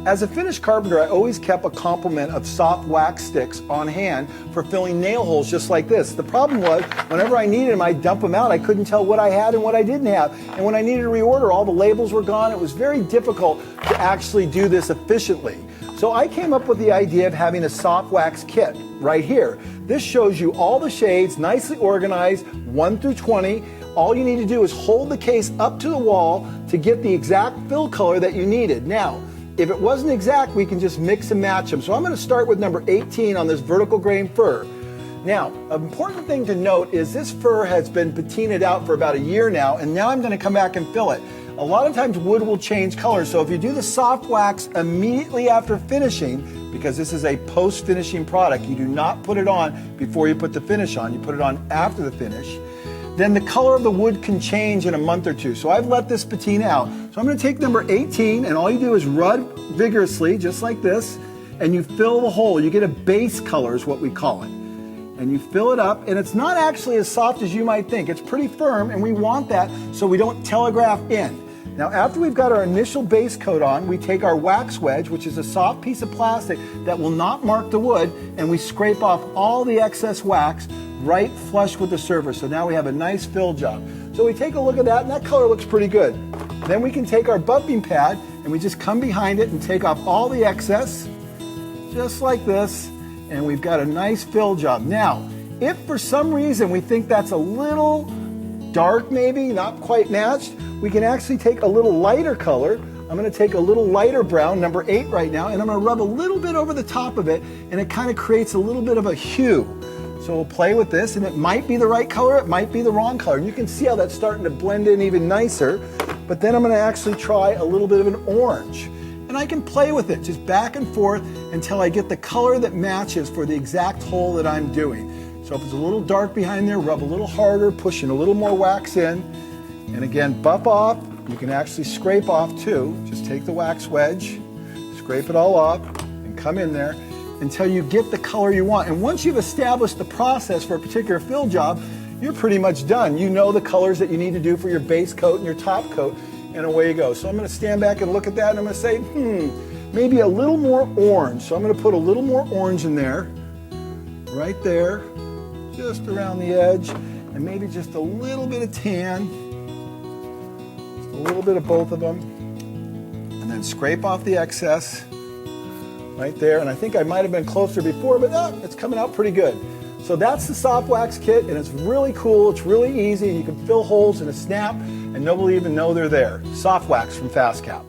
As a finished carpenter, I always kept a complement of soft wax sticks on hand for filling nail holes just like this. The problem was, whenever I needed them, I'd dump them out. I couldn't tell what I had and what I didn't have. And when I needed to reorder, all the labels were gone. It was very difficult to actually do this efficiently. So I came up with the idea of having a SoftWax Kit right here. This shows you all the shades, nicely organized, 1 through 20. All you need to do is hold the case up to the wall to get the exact fill color that you needed. Now, if it wasn't exact, we can just mix and match them. So I'm going to start with number 18 on this vertical grain fir. Now, an important thing to note is this fir has been patinaed out for about a year now, and now I'm going to come back and fill it. A lot of times wood will change color, so if you do the soft wax immediately after finishing, because this is a post-finishing product, you do not put it on before you put the finish on, you put it on after the finish, then the color of the wood can change in a month or two. So I've let this patina out. So I'm going to take number 18, and all you do is rub vigorously, just like this, and you fill the hole. You get a base color is what we call it. And you fill it up, and it's not actually as soft as you might think. It's pretty firm, and we want that so we don't telegraph in. Now, after we've got our initial base coat on, we take our wax wedge, which is a soft piece of plastic that will not mark the wood, and we scrape off all the excess wax right flush with the surface. So now we have a nice fill job. So we take a look at that, and that color looks pretty good. Then we can take our bumping pad, and we just come behind it and take off all the excess, just like this, and we've got a nice fill job. Now, if for some reason we think that's a little dark, maybe not quite matched, we can actually take a little lighter color. I'm going to take a little lighter brown, number 8 right now, and I'm going to rub a little bit over the top of it, and it kind of creates a little bit of a hue. So we'll play with this, and it might be the right color, it might be the wrong color. And you can see how that's starting to blend in even nicer. But then I'm going to actually try a little bit of an orange. And I can play with it, just back and forth until I get the color that matches for the exact hole that I'm doing. So if it's a little dark behind there, rub a little harder, pushing a little more wax in. And again, buff off. You can actually scrape off too. Just take the wax wedge, scrape it all off, and come in there until you get the color you want. And once you've established the process for a particular fill job, you're pretty much done. You know the colors that you need to do for your base coat and your top coat, and away you go. So I'm going to stand back and look at that, and I'm going to say, maybe a little more orange. So I'm going to put a little more orange in there, right there, just around the edge, and maybe just a little bit of tan, just a little bit of both of them, and then scrape off the excess right there. And I think I might have been closer before, but it's coming out pretty good. So that's the SoftWax Kit, and it's really cool, it's really easy, you can fill holes in a snap, and nobody even know they're there. SoftWax from FastCap.